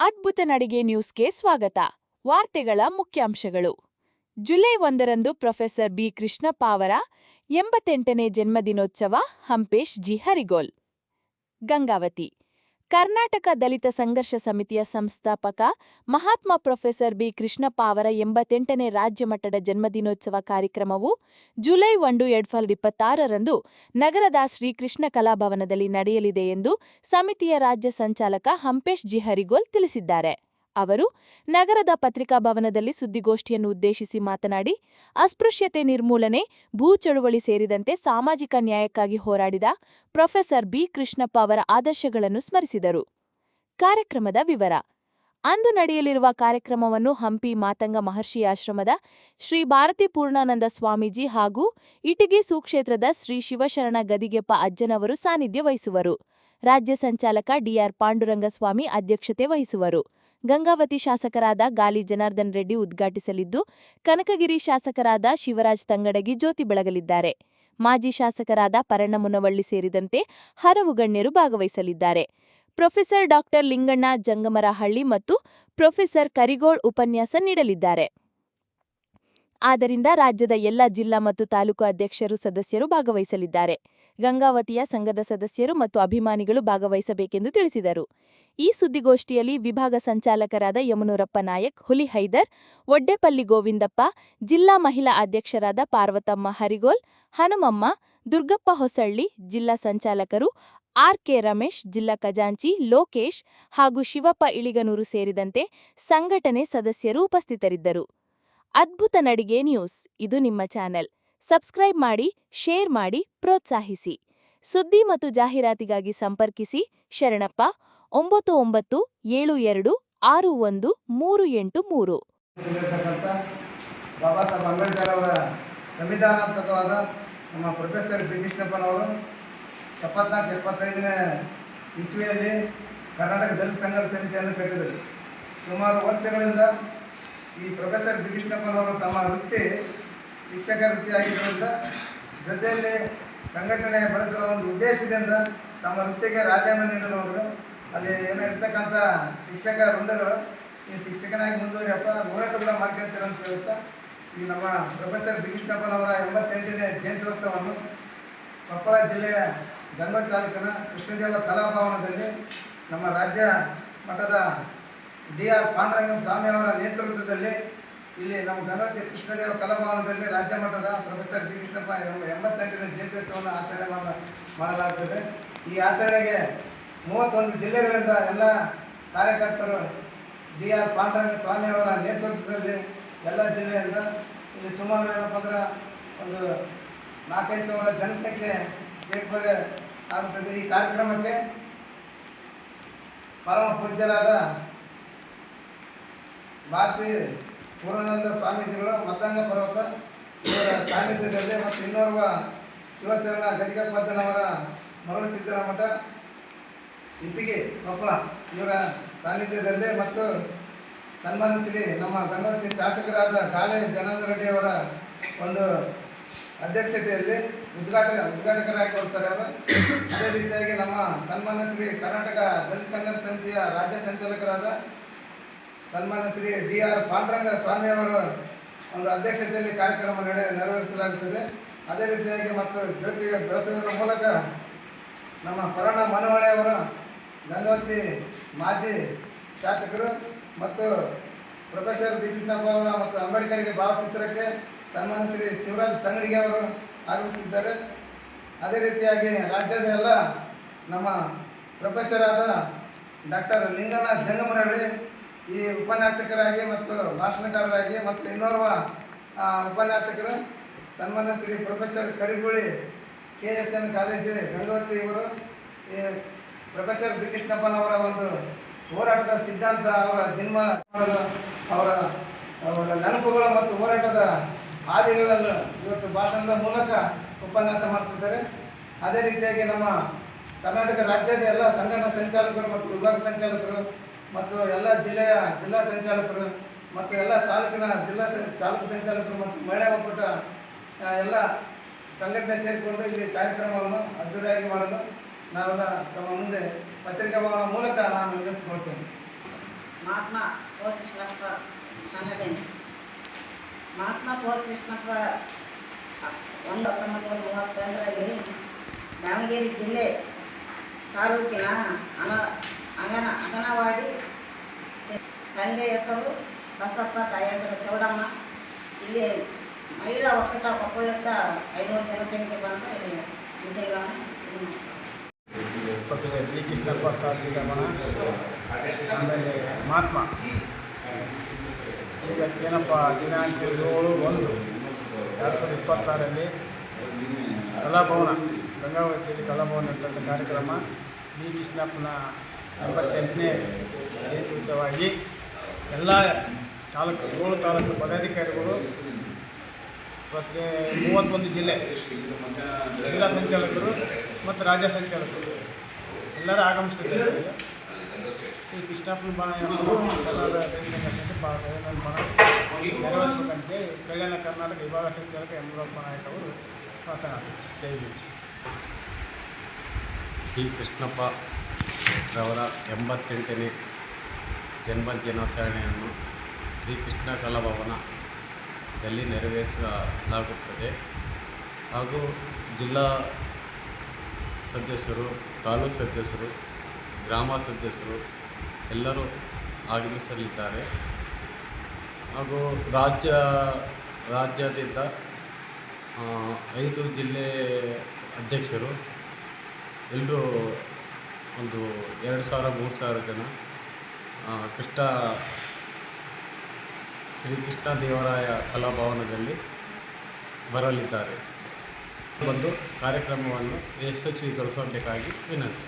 ಅದ್ಭುತ ನಡಿಗೆ ನ್ಯೂಸ್ಗೆ ಸ್ವಾಗತ. ವಾರ್ತೆಗಳ ಮುಖ್ಯಾಂಶಗಳು. ಜುಲೈ 1ರಂದು ಪ್ರೊಫೆಸರ್ ಬಿ ಕೃಷ್ಣಪ್ಪ ಅವರ 88ನೇ ಜನ್ಮದಿನೋತ್ಸವ ಹಂಪೇಶ್ ಜಿ ಹರಿಗೋಲ್. ಗಂಗಾವತಿ. ಕರ್ನಾಟಕ ದಲಿತ ಸಂಘರ್ಷ ಸಮಿತಿಯ ಸಂಸ್ಥಾಪಕ ಮಹಾತ್ಮ ಪ್ರೊಫೆಸರ್ ಬಿ ಕೃಷ್ಣಪ್ಪ ಅವರ 88ನೇ ರಾಜ್ಯಮಟ್ಟದ ಜನ್ಮದಿನೋತ್ಸವ ಕಾರ್ಯಕ್ರಮವು ಜುಲೈ 1, 2026ರಂದು ನಗರದ ಶ್ರೀಕೃಷ್ಣ ಕಲಾಭವನದಲ್ಲಿ ನಡೆಯಲಿದೆ ಎಂದು ಸಮಿತಿಯ ರಾಜ್ಯ ಸಂಚಾಲಕ ಹಂಪೇಶ್ ಜಿ ಹರಿಗೋಲ್ ತಿಳಿಸಿದ್ದಾರೆ. ಅವರು ನಗರದ ಪತ್ರಿಕಾ ಭವನದಲ್ಲಿ ಸುದ್ದಿಗೋಷ್ಠಿಯನ್ನು ಉದ್ದೇಶಿಸಿ ಮಾತನಾಡಿ, ಅಸ್ಪೃಶ್ಯತೆ ನಿರ್ಮೂಲನೆ, ಭೂ ಚಳುವಳಿ ಸೇರಿದಂತೆ ಸಾಮಾಜಿಕ ನ್ಯಾಯಕ್ಕಾಗಿ ಹೋರಾಡಿದ ಪ್ರೊಫೆಸರ್ ಬಿ ಕೃಷ್ಣಪ್ಪ ಅವರ ಆದರ್ಶಗಳನ್ನು ಸ್ಮರಿಸಿದರು. ಕಾರ್ಯಕ್ರಮದ ವಿವರ. ಅಂದು ನಡೆಯಲಿರುವ ಕಾರ್ಯಕ್ರಮವನ್ನು ಹಂಪಿ ಮಾತಂಗ ಮಹರ್ಷಿ ಆಶ್ರಮದ ಶ್ರೀ ಭಾರತಿ ಪೂರ್ಣಾನಂದ ಸ್ವಾಮೀಜಿ ಹಾಗೂ ಇಟಗಿ ಸುಕ್ಷೇತ್ರದ ಶ್ರೀ ಶಿವಶರಣ ಗದಿಗೆಪ್ಪ ಅಜ್ಜನವರು ಸಾನ್ನಿಧ್ಯ ವಹಿಸುವರು. ರಾಜ್ಯ ಸಂಚಾಲಕ ಡಿಆರ್ ಪಾಂಡುರಂಗಸ್ವಾಮಿ ಅಧ್ಯಕ್ಷತೆ ವಹಿಸುವರು. ಗಂಗಾವತಿ ಶಾಸಕರಾದ ಗಾಲಿ ಜನಾರ್ದನ್ ರೆಡ್ಡಿ ಉದ್ಘಾಟಿಸಲಿದ್ದು, ಕನಕಗಿರಿ ಶಾಸಕರಾದ ಶಿವರಾಜ್ ತಂಗಡಗಿ ಜ್ಯೋತಿ ಬೆಳಗಲಿದ್ದಾರೆ. ಮಾಜಿ ಶಾಸಕರಾದ ಪರಣ್ಣ ಮುನವಳ್ಳಿ ಸೇರಿದಂತೆ ಹಲವು ಗಣ್ಯರು ಭಾಗವಹಿಸಲಿದ್ದಾರೆ. ಪ್ರೊಫೆಸರ್ ಡಾ ಲಿಂಗಣ್ಣ ಜಂಗಮರಹಳ್ಳಿ ಮತ್ತು ಪ್ರೊಫೆಸರ್ ಕರಿಗೋಳ್ ಉಪನ್ಯಾಸ ನೀಡಲಿದ್ದಾರೆ. ಆದ್ದರಿಂದ ರಾಜ್ಯದ ಎಲ್ಲ ಜಿಲ್ಲಾ ಮತ್ತು ತಾಲೂಕು ಅಧ್ಯಕ್ಷರು ಸದಸ್ಯರು ಭಾಗವಹಿಸಲಿದ್ದಾರೆ. ಗಂಗಾವತಿಯ ಸಂಘದ ಸದಸ್ಯರು ಮತ್ತು ಅಭಿಮಾನಿಗಳು ಭಾಗವಹಿಸಬೇಕೆಂದು ತಿಳಿಸಿದರು. ಈ ಸುದ್ದಿಗೋಷ್ಠಿಯಲ್ಲಿ ವಿಭಾಗ ಸಂಚಾಲಕರಾದ ಯಮನೂರಪ್ಪ ನಾಯಕ್, ಹುಲಿ ಹೈದರ್, ಒಡ್ಡೆಪಲ್ಲಿ ಗೋವಿಂದಪ್ಪ, ಜಿಲ್ಲಾ ಮಹಿಳಾ ಅಧ್ಯಕ್ಷರಾದ ಪಾರ್ವತಮ್ಮ ಹರಿಗೋಲ್, ಹನುಮಮ್ಮ, ದುರ್ಗಪ್ಪ ಹೊಸಳ್ಳಿ, ಜಿಲ್ಲಾ ಸಂಚಾಲಕರು ಆರ್.ಕೆ. ರಮೇಶ್, ಜಿಲ್ಲಾ ಖಜಾಂಚಿ ಲೋಕೇಶ್ ಹಾಗೂ ಶಿವಪ್ಪ ಇಳಿಗನೂರು ಸೇರಿದಂತೆ ಸಂಘಟನೆ ಸದಸ್ಯರು ಉಪಸ್ಥಿತರಿದ್ದರು. ಅದ್ಭುತ ನಡಿಗೆ ನ್ಯೂಸ್, ಇದು ನಿಮ್ಮ ಚಾನೆಲ್. ಸಬ್ಸ್ಕ್ರೈಬ್ ಮಾಡಿ, ಶೇರ್ ಮಾಡಿ, ಪ್ರೋತ್ಸಾಹಿಸಿ. ಸುದ್ದಿ ಮತ್ತು ಜಾಹೀರಾತಿಗಾಗಿ ಸಂಪರ್ಕಿಸಿ ಶರಣಪ್ಪ 9972613883. ಬಾಬಾ ಸಾಹೇಬ್ ಅಂಬೇಡ್ಕರ್ ಅವರ ಸಂವಿಧಾನಾತ್ಮಕವಾದ ನಮ್ಮ ಪ್ರೊಫೆಸರ್ ಬಿ ಕೃಷ್ಣಪ್ಪನವರು 74-75ನೇ ಇಸ್ವಿಯಲ್ಲಿ ಕರ್ನಾಟಕ ದಲಿತ ಸಂಘರ್ಷ ಸಮಿತಿಯನ್ನು ಕಟ್ಟಿದರು. ಸುಮಾರು ವರ್ಷಗಳಿಂದ ಈ ಪ್ರೊಫೆಸರ್ ಬಿ ಕೃಷ್ಣಪ್ಪನವರು ತಮ್ಮ ವೃತ್ತಿ ಶಿಕ್ಷಕ ವೃತ್ತಿಯಾಗಿದ್ದರಿಂದ ಜೊತೆಯಲ್ಲಿ ಸಂಘಟನೆ ಬಳಸುವ ಒಂದು ಉದ್ದೇಶದಿಂದ ತಮ್ಮ ವೃತ್ತಿಗೆ ರಾಜೀನಾಮೆ ನೀಡಲು ಹೋದರು. ಅಲ್ಲಿ ಏನಿರ್ತಕ್ಕಂಥ ಶಿಕ್ಷಕ ವೃಂದಗಳು ಈ ಶಿಕ್ಷಕನಾಗಿ ಮುಂದುವರಿಯಪ್ಪ ಹೋರಾಟ ಕೂಡ ಮಾಡ್ಕೊಳ್ತೀರಂತ ಹೇಳ್ತಾ ಈ ನಮ್ಮ ಪ್ರೊಫೆಸರ್ ಬಿ ಕೃಷ್ಣಪ್ಪನವರ 88ನೇ ಜಯಂತ್ಯೋತ್ಸವವನ್ನು ಕೊಪ್ಪಳ ಜಿಲ್ಲೆಯ ಗಂಗಾವತಿ ತಾಲೂಕಿನ ಕೃಷ್ಣದೇವ ಕಲಾಭವನದಲ್ಲಿ ನಮ್ಮ ರಾಜ್ಯ ಮಟ್ಟದ ಡಿ.ಆರ್. ಪಾಂಡುರಂಗಸ್ವಾಮಿ ಅವರ ನೇತೃತ್ವದಲ್ಲಿ ಇಲ್ಲಿ ನಮ್ಮ ಗಂಗಾವತಿ ಕೃಷ್ಣದೇವ ಕಲಾಭವನದಲ್ಲಿ ರಾಜ್ಯ ಮಟ್ಟದ ಪ್ರೊಫೆಸರ್ ಬಿ ಕೃಷ್ಣಪ್ಪ 88ನೇ ಜಯಂತ್ಯೋತ್ಸವವನ್ನು ಆಚರಣೆ ಮಾಡಲಾಗುತ್ತದೆ. ಈ ಆಚರಣೆಗೆ 31 ಜಿಲ್ಲೆಗಳಿಂದ ಎಲ್ಲ ಕಾರ್ಯಕರ್ತರು ಡಿ.ಆರ್. ಪಾಂಡುರಂಗಸ್ವಾಮಿ ಅವರ ನೇತೃತ್ವದಲ್ಲಿ ಎಲ್ಲ ಜಿಲ್ಲೆಯಿಂದ ಇಲ್ಲಿ ಸುಮಾರು ಏನಪ್ಪ ಅಂದ್ರೆ ಒಂದು 4,500 ಜನಸಂಖ್ಯೆ ಸೇರ್ಪಡೆ ಆಗುತ್ತದೆ. ಈ ಕಾರ್ಯಕ್ರಮಕ್ಕೆ ಪರಮ ಪೂಜ್ಯರಾದ ಭಾರತಿ ಪೂರ್ಣಾನಂದ ಸ್ವಾಮೀಜಿಗಳು ಮತಂಗ ಪರ್ವತ ಇವರ ಸಾನ್ನಿಧ್ಯದಲ್ಲಿ ಮತ್ತು ಇನ್ನೋರ್ವ ಶಿವಶರಣ ಗದಿಗೆಪ್ಪಜ್ಜನವರ ಮರಳು ಸಿದ್ದರಾಮಠ ಇಟ್ಟಿಗೆ ಕೊಪ್ಪಳ ಇವರ ಸಾನ್ನಿಧ್ಯದಲ್ಲಿ ಮತ್ತು ಸನ್ಮಾನಿಸಿ ನಮ್ಮ ಗಂಗಾವತಿ ಶಾಸಕರಾದ ಗಾಲಿ ಜನಾರ್ದನ್ ರೆಡ್ಡಿ ಅವರ ಒಂದು ಅಧ್ಯಕ್ಷತೆಯಲ್ಲಿ ಉದ್ಘಾಟಕರಾಗಿ ಕೊಡ್ತಾರೆ ಅವರು. ಅದೇ ರೀತಿಯಾಗಿ ನಮ್ಮ ಸನ್ಮಾನ್ಯ ಶ್ರೀ ಕರ್ನಾಟಕ ದಲಿತ ಸಂಘರ್ಷ ಸಮಿತಿಯ ರಾಜ್ಯ ಸಂಚಾಲಕರಾದ ಸನ್ಮಾನ್ಯ ಶ್ರೀ ಡಿ.ಆರ್. ಪಾಂಡುರಂಗಸ್ವಾಮಿ ಅವರ ಒಂದು ಅಧ್ಯಕ್ಷತೆಯಲ್ಲಿ ಕಾರ್ಯಕ್ರಮ ನೆರವೇರಿಸಲಾಗುತ್ತದೆ. ಅದೇ ರೀತಿಯಾಗಿ ಮತ್ತು ಜ್ಯೋತಿ ಬೆಳೆಸೋದರ ಮೂಲಕ ನಮ್ಮ ಪರಣ್ಣ ಮನವಳ್ಳಿ ಅವರು ಗಂಗಾವತಿ ಮಾಜಿ ಶಾಸಕರು ಮತ್ತು ಪ್ರೊಫೆಸರ್ ಬಿ ಕೃಷ್ಣಪ್ಪ ಅವರ ಮತ್ತು ಅಂಬೇಡ್ಕರ್ಗೆ ಭಾವಚಿತ್ರಕ್ಕೆ ಸನ್ಮಾನ್ಯ ಶ್ರೀ ಶಿವರಾಜ್ ತಂಗಡಿಗೆ ಅವರು ಆಗಮಿಸಿದ್ದಾರೆ. ಅದೇ ರೀತಿಯಾಗಿ ರಾಜ್ಯದ ಎಲ್ಲ ನಮ್ಮ ಪ್ರೊಫೆಸರಾದ ಡಾಕ್ಟರ್ ಲಿಂಗಣ್ಣ ಜಂಗಮರಹಳ್ಳಿ ಈ ಉಪನ್ಯಾಸಕರಾಗಿ ಮತ್ತು ಭಾಷಣಕಾರರಾಗಿ ಮತ್ತು ಇನ್ನೋರ್ವ ಉಪನ್ಯಾಸಕರು ಸನ್ಮಾನ್ಯ Shri professor Karigoli KSN college Gangavati ಇವರು ಈ ಪ್ರೊಫೆಸರ್ ಬಿ ಕೃಷ್ಣಪ್ಪನವರ ಒಂದು ಹೋರಾಟದ ಸಿದ್ಧಾಂತ, ಅವರ ಜನ್ಮ, ಅವರ ನೆನಪುಗಳು ಮತ್ತು ಹೋರಾಟದ ಹಾದಿಗಳನ್ನು ಇವತ್ತು ಭಾಷಣದ ಮೂಲಕ ಉಪನ್ಯಾಸ ಮಾಡ್ತಿದ್ದಾರೆ. ಅದೇ ರೀತಿಯಾಗಿ ನಮ್ಮ ಕರ್ನಾಟಕ ರಾಜ್ಯದ ಎಲ್ಲ ಸಂಘಟನಾ ಸಂಚಾಲಕರು ಮತ್ತು ವಿಭಾಗ ಸಂಚಾಲಕರು ಮತ್ತು ಎಲ್ಲ ಜಿಲ್ಲಾ ಸಂಚಾಲಕರು ಮತ್ತು ಎಲ್ಲ ತಾಲೂಕಿನ ತಾಲೂಕು ಸಂಚಾಲಕರು ಮತ್ತು ಮಹಿಳಾ ಒಕ್ಕೂಟ ಎಲ್ಲ ಸಂಘಟನೆ ಸೇರಿಕೊಂಡು ಇಲ್ಲಿ ಕಾರ್ಯಕ್ರಮವನ್ನು ಅದ್ದೂರಿಯಾಗಿ ಮಾಡಲು ನಾವೆಲ್ಲ ತಮ್ಮ ಮುಂದೆ ಪತ್ರಿಕಾ ಭವನ ಮೂಲಕ ನಾನು ವಿನಂತಿಸಿಕೊಳ್ತೇನೆ. ಮಹಾತ್ಮ ಓ ಕೃಷ್ಣಪ್ಪ ಸಂಘಟನೆ. ಮಹಾತ್ಮ ಓ ಕೃಷ್ಣಪ್ಪ 1932ರಲ್ಲಿ ದಾವಣಗೆರೆ ಜಿಲ್ಲೆ ತಾಲೂಕಿನ ಅಂಗನವಾಡಿ. ತಂದೆ ಹೆಸರು ಬಸಪ್ಪ, ತಾಯಿ ಹೆಸರು ಚೌಡಮ್ಮ. ಇಲ್ಲಿ ಮಹಿಳಾ ಒಕ್ಕೂಟ ಕೊಪ್ಪಳದ 500 ಜನಸಂಖ್ಯೆ ಬಂದು ಇಲ್ಲಿ ಹುದ್ದೆಗಳನ್ನು ಪ್ರೊಫೆಸರ್ ಬಿ ಕೃಷ್ಣಪ್ಪ ಸ್ಥಾಪಿತ ಆಮೇಲೆ ಮಹಾತ್ಮ ಇವತ್ತೇನಪ್ಪ ದಿನಾಂಕ 7/1/2026ರಲ್ಲಿ ಕಲಾಭವನ ಗಂಗಾವತಿಯಲ್ಲಿ ಕಲಾಭವನ ಅಂತಂದ ಕಾರ್ಯಕ್ರಮ ಬಿ ಕೃಷ್ಣಪ್ಪನ 88ನೇ ಜಯಂತ್ಯುತ್ಸವವಾಗಿ ಎಲ್ಲ ತಾಲೂಕು 7 ತಾಲೂಕು ಪದಾಧಿಕಾರಿಗಳು ಮತ್ತು 31 ಜಿಲ್ಲೆ ಜಿಲ್ಲಾ ಸಂಚಾಲಕರು ಮತ್ತು ರಾಜ್ಯ ಸಂಚಾಲಕರು ಎಲ್ಲರೂ ಆಗಮಿಸ್ತಿದ್ದಾರೆ. ಈ ಕೃಷ್ಣಪ್ಪನ ಬಣ ಎಲ್ಲರ ಸಂಘಟನೆಗೆ ಭಾಳ ನನ್ನ ಬಣ ನೆರವೇರಿಸಬೇಕಂತೆ ಕಲ್ಯಾಣ ಕರ್ನಾಟಕ ವಿಭಾಗ ಸಂಚಾಲಕ ಯಮರಪ್ಪ ನಾಯಕ್ ಅವರು ಮಾತನಾಡಿದರು. ಜೈ ಭೀಮ್. ಶ್ರೀ ಕೃಷ್ಣಪ್ಪ ರವರ 88ನೇ ಜನ್ಮ ದಿನಾಚರಣೆಯನ್ನು ಶ್ರೀಕೃಷ್ಣ ಕಲಾಭವನದಲ್ಲಿ ನೆರವೇರಿಸಲಾಗುತ್ತದೆ. ಹಾಗೂ ಜಿಲ್ಲಾ ಸದಸ್ಯರು, ತಾಲೂಕು ಸದಸ್ಯರು, ಗ್ರಾಮ ಸದಸ್ಯರು ಎಲ್ಲರೂ ಆಗಮಿಸಲಿದ್ದಾರೆ. ಹಾಗೂ ರಾಜ್ಯಾದ್ಯಂತ 5 ಜಿಲ್ಲೆ ಅಧ್ಯಕ್ಷರು ಎಲ್ಲರೂ ಒಂದು 2000-3000 ಜನ ಶ್ರೀಕೃಷ್ಣ ದೇವರಾಯ ಕಲಾಭವನದಲ್ಲಿ ಬರಲಿದ್ದಾರೆ. ಬಂದು ಕಾರ್ಯಕ್ರಮವನ್ನು ಯಶಸ್ವಿಗೊಳಿಸಬೇಕಾಗಿ ವಿನಂತಿ.